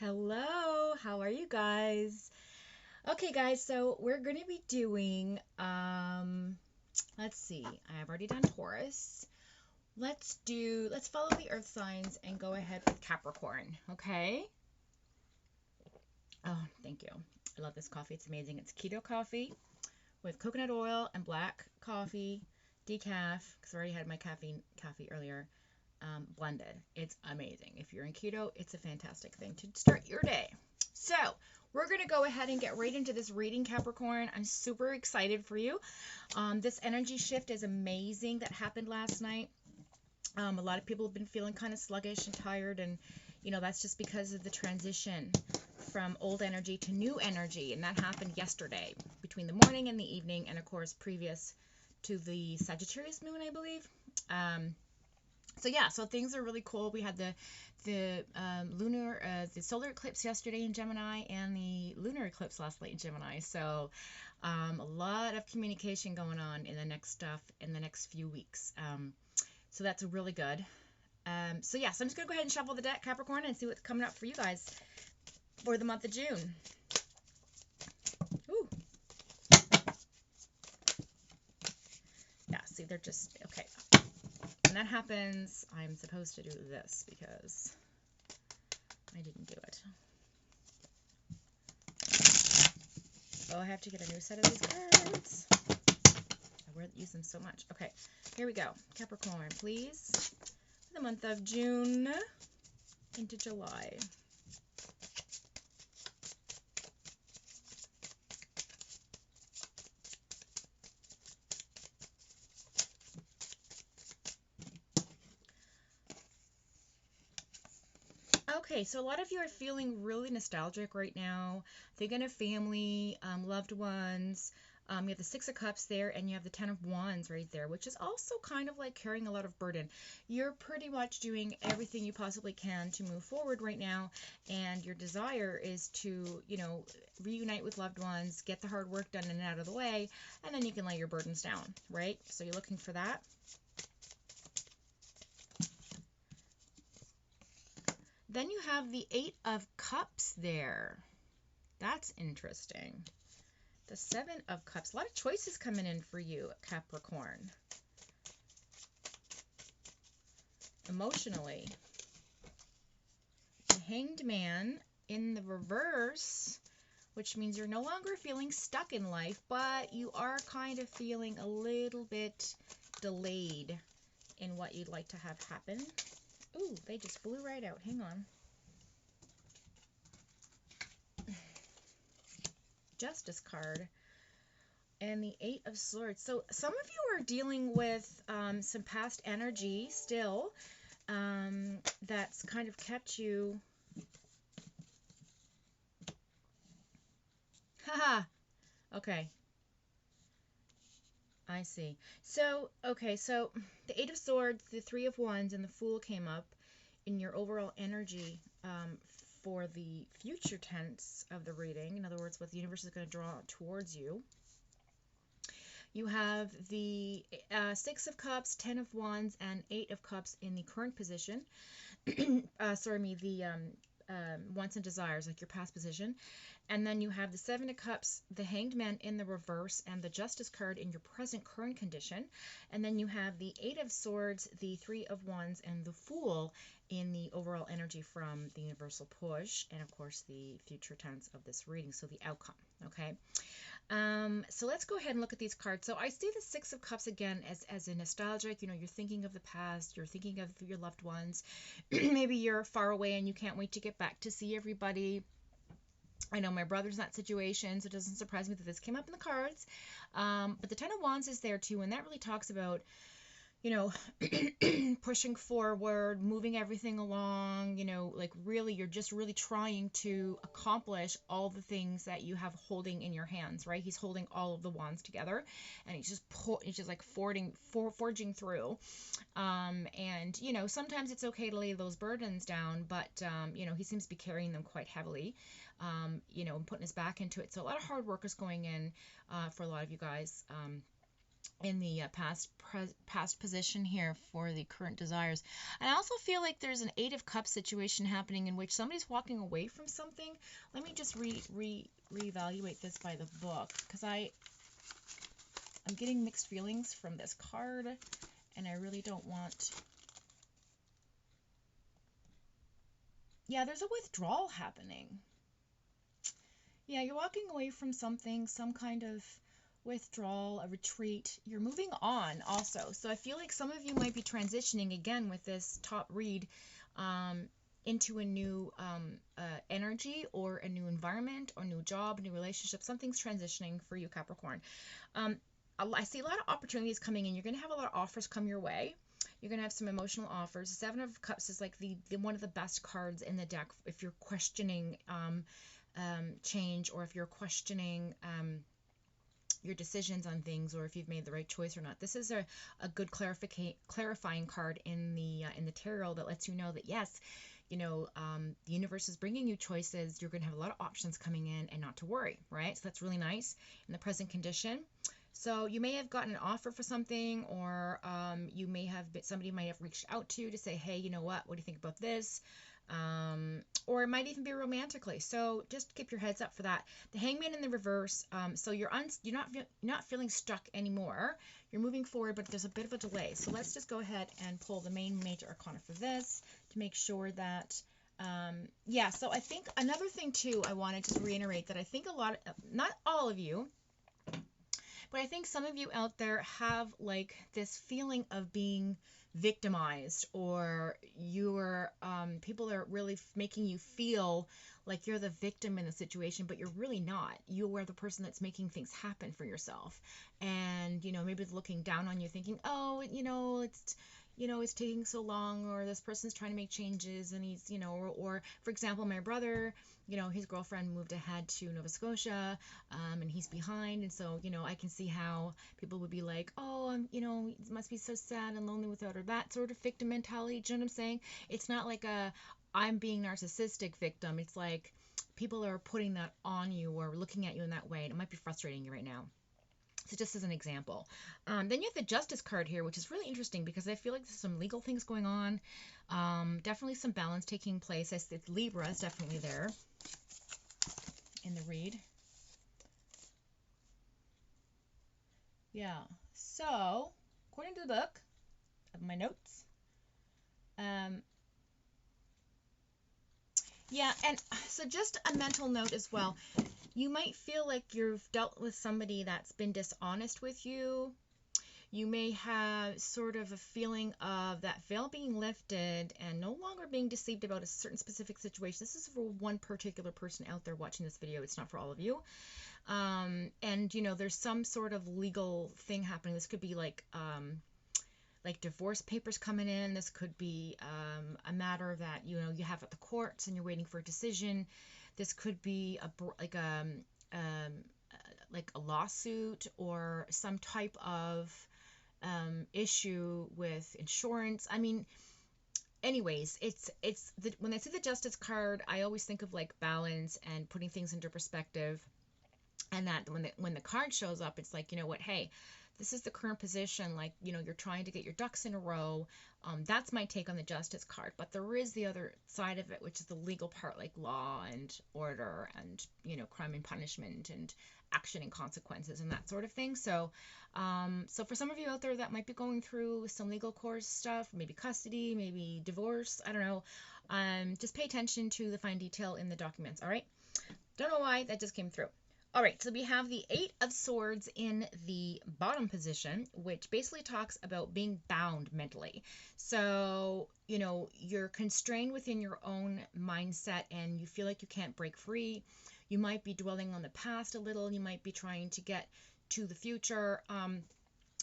Hello, how are you guys? Okay, guys, so we're going to be doing, let's see, I have already done Taurus. Let's follow the earth signs and go ahead with Capricorn, okay? Oh, thank you. I love this coffee. It's amazing. It's keto coffee with coconut oil and black coffee, decaf, because I already had my coffee earlier, blended. It's amazing. If you're in keto, it's a fantastic thing to start your day. So, we're going to go ahead and get right into this reading, Capricorn. I'm super excited for you. This energy shift is amazing that happened last night. A lot of people have been feeling kind of sluggish and tired, and that's just because of the transition from old energy to new energy, and that happened yesterday between the morning and the evening, and of course previous to the Sagittarius moon, I believe. So yeah, so things are really cool. We had the solar eclipse yesterday in Gemini, and the lunar eclipse last night in Gemini. So a lot of communication going on in the next few weeks. So that's really good. So yeah, so I'm just gonna go ahead and shuffle the deck, Capricorn, and see what's coming up for you guys for the month of June. Ooh. Yeah, see, they're just okay. When that happens, I'm supposed to do this because I didn't do it. Oh, I have to get a new set of these cards. I use them so much. Okay, here we go. Capricorn, please. The month of June into July. Okay, so a lot of you are feeling really nostalgic right now, thinking of family, loved ones. You have the Six of Cups there, and you have the Ten of Wands right there, which is also kind of like carrying a lot of burden. You're pretty much doing everything you possibly can to move forward right now, and your desire is to, reunite with loved ones, get the hard work done and out of the way, and then you can lay your burdens down, right? So you're looking for that. Then you have the Eight of Cups there. That's interesting. The Seven of Cups. A lot of choices coming in for you, Capricorn. Emotionally. The Hanged Man in the reverse, which means you're no longer feeling stuck in life, but you are kind of feeling a little bit delayed in what you'd like to have happen. Ooh, they just blew right out. Hang on. Justice card. And the Eight of Swords. So some of you are dealing with some past energy still that's kind of kept you. Haha. Okay. I see. So, okay, so the Eight of Swords, the Three of Wands, and the Fool came up in your overall energy for the future tense of the reading. In other words, what the universe is going to draw towards you. You have the Six of Cups, Ten of Wands, and Eight of Cups in the current position. The wants and desires, like your past position. And then you have the Seven of Cups, the Hanged Man in the reverse, and the Justice card in your present current condition. And then you have the Eight of Swords, the Three of Wands, and the Fool in the overall energy from the universal push, and of course the future tense of this reading, so the outcome, okay? So let's go ahead and look at these cards. So I see the Six of Cups again as a nostalgic, you're thinking of the past, you're thinking of your loved ones. Maybe you're far away and you can't wait to get back to see everybody. I know my brother's in that situation, so it doesn't surprise me that this came up in the cards. But the Ten of Wands is there too, and that really talks about pushing forward, moving everything along, like really, you're just really trying to accomplish all the things that you have holding in your hands, right? He's holding all of the wands together, and he's just like forging through. And, sometimes it's okay to lay those burdens down, but, he seems to be carrying them quite heavily, and putting his back into it. So a lot of hard work is going in for a lot of you guys. in the past position here for the current desires. And I also feel like there's an Eight of Cups situation happening in which somebody's walking away from something. Let me just reevaluate this by the book, because I'm getting mixed feelings from this card, and I really don't want... Yeah, there's a withdrawal happening. Yeah, you're walking away from something, some kind of withdrawal, a retreat. You're moving on also. So I feel like some of you might be transitioning again with this top read into a new energy, or a new environment, or new job, new relationship. Something's transitioning for you, Capricorn. I see a lot of opportunities coming in. You're going to have a lot of offers come your way. You're going to have some emotional offers. The Seven of Cups is like the one of the best cards in the deck if you're questioning change, or if you're questioning your decisions on things, or if you've made the right choice or not. This is a good clarifying card in the tarot that lets you know that, yes, the universe is bringing you choices. You're going to have a lot of options coming in, and not to worry, right? So that's really nice in the present condition. So you may have gotten an offer for something, or you may have somebody might have reached out to you to say, hey, you know what do you think about this? Or it might even be romantically. So just keep your heads up for that. The Hangman in the reverse. So you're not feeling stuck anymore. You're moving forward, but there's a bit of a delay. So let's just go ahead and pull the main major arcana for this to make sure that. Yeah. So I think another thing too, I want to just reiterate that I think not all of you, but I think some of you out there have like this feeling of being victimized, or people are really making you feel like you're the victim in the situation, but you're really not. You are the person that's making things happen for yourself. And, maybe looking down on you thinking, oh, it's taking so long, or this person's trying to make changes, and he's, or for example, my brother, his girlfriend moved ahead to Nova Scotia, and he's behind. And so, I can see how people would be like, oh, it must be so sad and lonely without her. That sort of victim mentality. Do you know what I'm saying? It's not like I'm being narcissistic victim. It's like people are putting that on you, or looking at you in that way, and it might be frustrating you right now. So just as an example. Then you have the Justice card here, which is really interesting because I feel like there's some legal things going on. Definitely some balance taking place. It's Libra is definitely there in the read. Yeah. So, according to the book of my notes, yeah, and so just a mental note as well. You might feel like you've dealt with somebody that's been dishonest with you. You may have sort of a feeling of that veil being lifted and no longer being deceived about a certain specific situation. This is for one particular person out there watching this video. It's not for all of you. And, there's some sort of legal thing happening. This could be like divorce papers coming in. This could be a matter that, you have at the courts and you're waiting for a decision. This could be like a lawsuit, or some type of issue with insurance. I mean, anyways, when I see the Justice card, I always think of like balance and putting things into perspective. And that when the card shows up, it's like, what, hey, this is the current position, like, you're trying to get your ducks in a row. That's my take on the Justice card. But there is the other side of it, which is the legal part, like law and order and, crime and punishment and action and consequences and that sort of thing. So for some of you out there that might be going through some legal course stuff, maybe custody, maybe divorce, I don't know, just pay attention to the fine detail in the documents, all right? Don't know why, that just came through. All right, so we have the Eight of Swords in the bottom position, which basically talks about being bound mentally. So, you're constrained within your own mindset and you feel like you can't break free. You might be dwelling on the past a little. You might be trying to get to the future.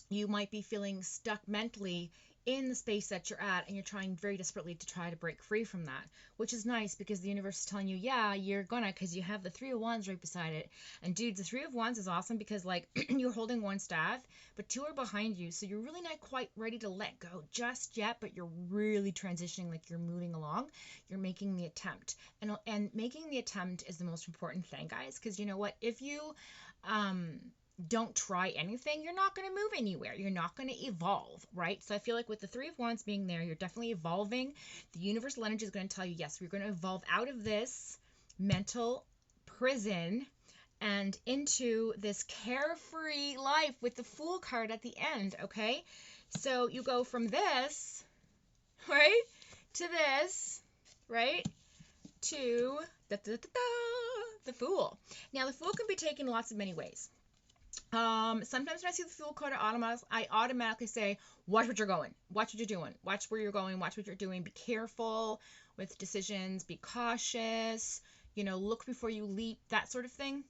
You might be feeling stuck mentally in the space that you're at, and you're trying very desperately to try to break free from that, which is nice because the universe is telling you, yeah, you're gonna, because you have the Three of Wands right beside it. And dude, the Three of Wands is awesome because like you're holding one staff, but two are behind you, so you're really not quite ready to let go just yet, but you're really transitioning, like you're moving along. You're making the attempt, and making the attempt is the most important thing, guys, because you know what, if you don't try anything, you're not going to move anywhere. You're not going to evolve, right? So I feel like with the Three of Wands being there, you're definitely evolving. The universal energy is going to tell you, yes, we're going to evolve out of this mental prison and into this carefree life with the Fool card at the end, okay? So you go from this, right, to this, right, to the Fool. Now, the Fool can be taken lots of many ways. Sometimes when I see the Fool card, I automatically say, watch what you're going, watch what you're doing, watch where you're going, watch what you're doing, be careful with decisions, be cautious, look before you leap, that sort of thing.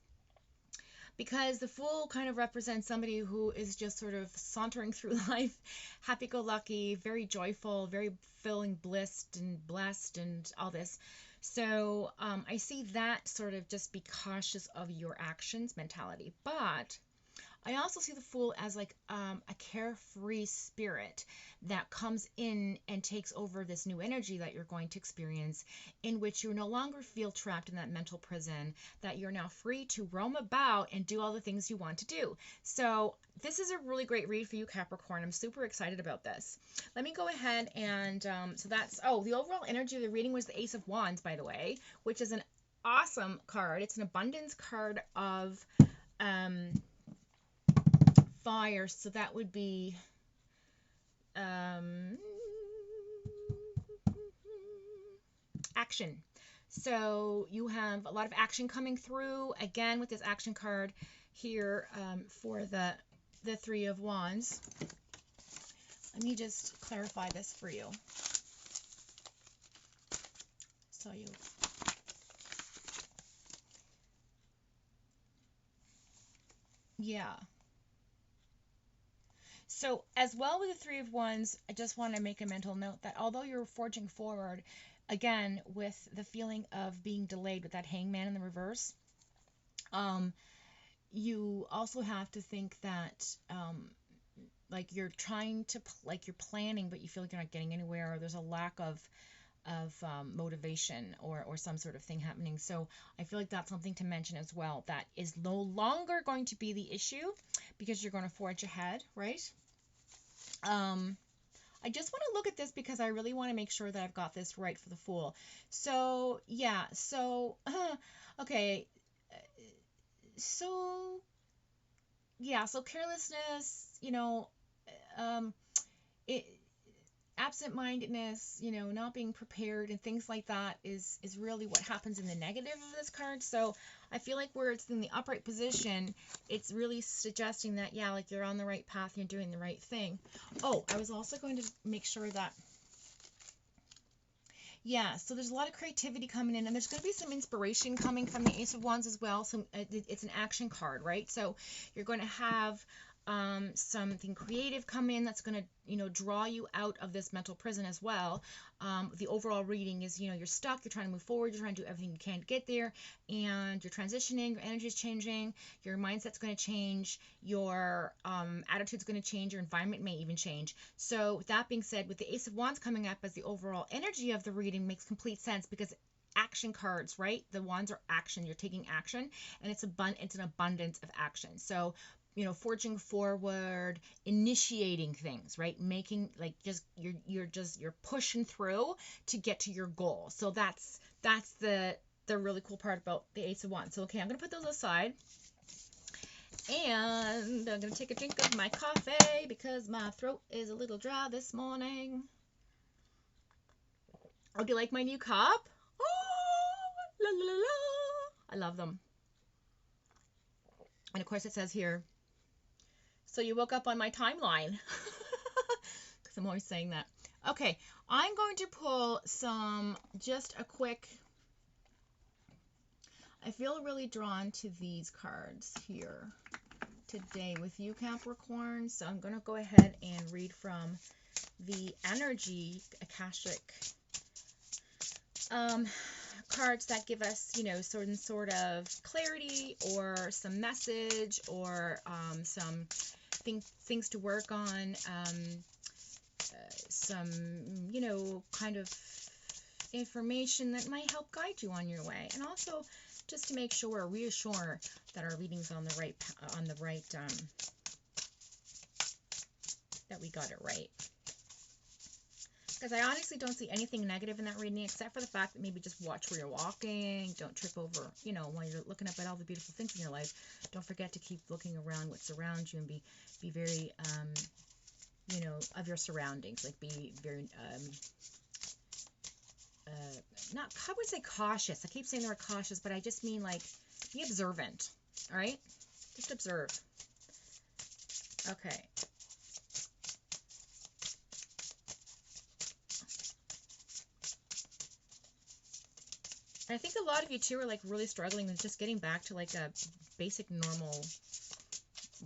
Because the Fool kind of represents somebody who is just sort of sauntering through life, happy-go-lucky, very joyful, very feeling blissed and all this. So I see that sort of just be cautious of your actions mentality. But I also see the Fool as like a carefree spirit that comes in and takes over this new energy that you're going to experience, in which you no longer feel trapped in that mental prison, that you're now free to roam about and do all the things you want to do. So this is a really great read for you, Capricorn. I'm super excited about this. Let me go ahead and, so that's, the overall energy of the reading was the Ace of Wands, by the way, which is an awesome card. It's an abundance card of, fire, so that would be action. So you have a lot of action coming through, again, with this action card here for the Three of Wands. Let me just clarify this for you. So yeah. So as well with the Three of Wands, I just want to make a mental note that although you're forging forward, again, with the feeling of being delayed with that Hangman in the reverse, you also have to think that like you're trying to, like you're planning, but you feel like you're not getting anywhere, or there's a lack of motivation or some sort of thing happening. So I feel like that's something to mention as well. That is no longer going to be the issue because you're going to forge ahead, right? I just want to look at this because I really want to make sure that I've got this right for the Fool. So, yeah, so, okay, so, yeah, so carelessness, it, absent-mindedness, not being prepared and things like that is really what happens in the negative of this card. So I feel like where it's in the upright position, it's really suggesting that, yeah, like you're on the right path, you're doing the right thing. Oh, I was also going to make sure that, yeah, so there's a lot of creativity coming in, and there's going to be some inspiration coming from the Ace of Wands as well. So it's an action card, right? So you're going to have something creative come in that's going to, draw you out of this mental prison as well. The overall reading is, you're stuck, you're trying to move forward, you're trying to do everything you can to get there, and you're transitioning, your energy is changing, your mindset's going to change, your attitude's going to change, your environment may even change. So with that being said, with the Ace of Wands coming up as the overall energy of the reading makes complete sense, because action cards, right? The wands are action. You're taking action, and it's an abundance of action. So forging forward, initiating things, right? Making, like, you're pushing through to get to your goal. So that's the really cool part about the Ace of Wands. So, okay, I'm going to put those aside. And I'm going to take a drink of my coffee because my throat is a little dry this morning. Oh, do you like my new cup? Oh, la la la la. I love them. And of course it says here, so you woke up on my timeline. Because I'm always saying that. Okay, I'm going to pull just a quick, I feel really drawn to these cards here today with you, Capricorn. So I'm going to go ahead and read from the energy Akashic cards that give us, sort of clarity or some message or some things to work on, some, kind of information that might help guide you on your way, and also just to make sure, reassure that our reading's on the right, that we got it right. Because I honestly don't see anything negative in that reading, except for the fact that maybe just watch where you're walking, don't trip over, you know, while you're looking up at all the beautiful things in your life. Don't forget to keep looking around what's around you, and be very, you know, of your surroundings. Like, be very, I would say cautious. I keep saying the word cautious, but I just mean, like, be observant, all right? Just observe. Okay. I think a lot of you, too, are, like, really struggling with just getting back to, like, a basic, normal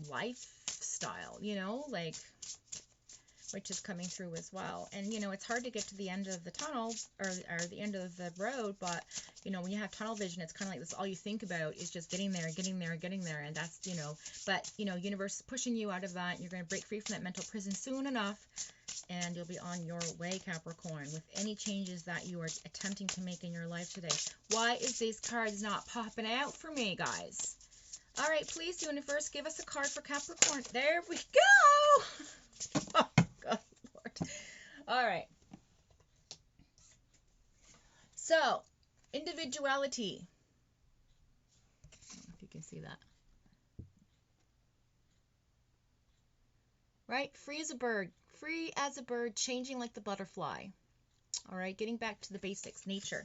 lifestyle, you know? Like, which is coming through as well. And, you know, it's hard to get to the end of the tunnel, or the end of the road, but, you know, when you have tunnel vision, it's kind of like that's all you think about is just getting there, and that's, you know, but, you know, universe is pushing you out of that. You're going to break free from that mental prison soon enough, and you'll be on your way, Capricorn, with any changes that you are attempting to make in your life today. Why is these cards not popping out for me, guys? All right, please, universe, give us a card for Capricorn. There we go. Oh, God, Lord. All right. So, individuality. I don't know if you can see that. Right? Free as a bird. Free as a bird, changing like the butterfly. All right, getting back to the basics, nature.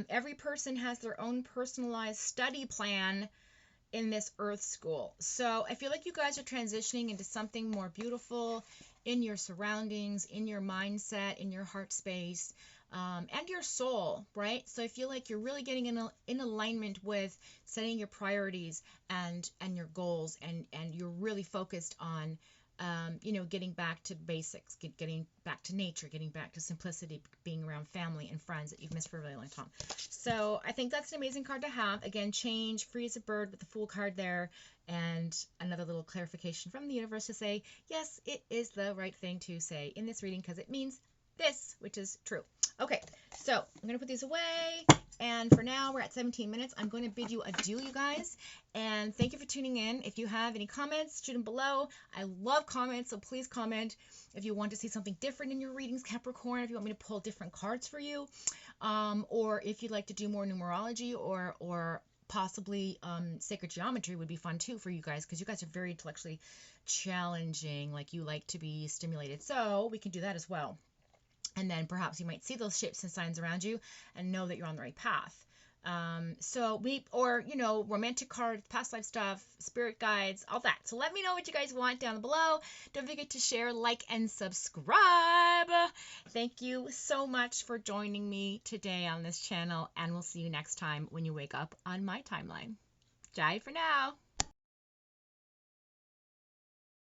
Every person has their own personalized study plan in this Earth School. So I feel like you guys are transitioning into something more beautiful in your surroundings, in your mindset, in your heart space, and your soul, right? So I feel like you're really getting in alignment with setting your priorities and your goals, and you're really focused on you know, getting back to basics, getting back to nature, getting back to simplicity, being around family and friends that you've missed for a really long time. So I think that's an amazing card to have. Again, change, free as a bird with the Fool card there, and another little clarification from the universe to say, yes, it is the right thing to say in this reading because it means this, which is true. Okay, so I'm going to put these away. And for now, we're at 17 minutes. I'm going to bid you adieu, you guys. And thank you for tuning in. If you have any comments, shoot them below. I love comments, so please comment. If you want to see something different in your readings, Capricorn, if you want me to pull different cards for you, or if you'd like to do more numerology, or possibly sacred geometry would be fun too for you guys, because you guys are very intellectually challenging, like you like to be stimulated. So we can do that as well. And then perhaps you might see those shapes and signs around you and know that you're on the right path. Or, you know, romantic cards, past life stuff, spirit guides, all that. So let me know what you guys want down below. Don't forget to share, like, and subscribe. Thank you so much for joining me today on this channel, and we'll see you next time when you wake up on my timeline. Bye for now.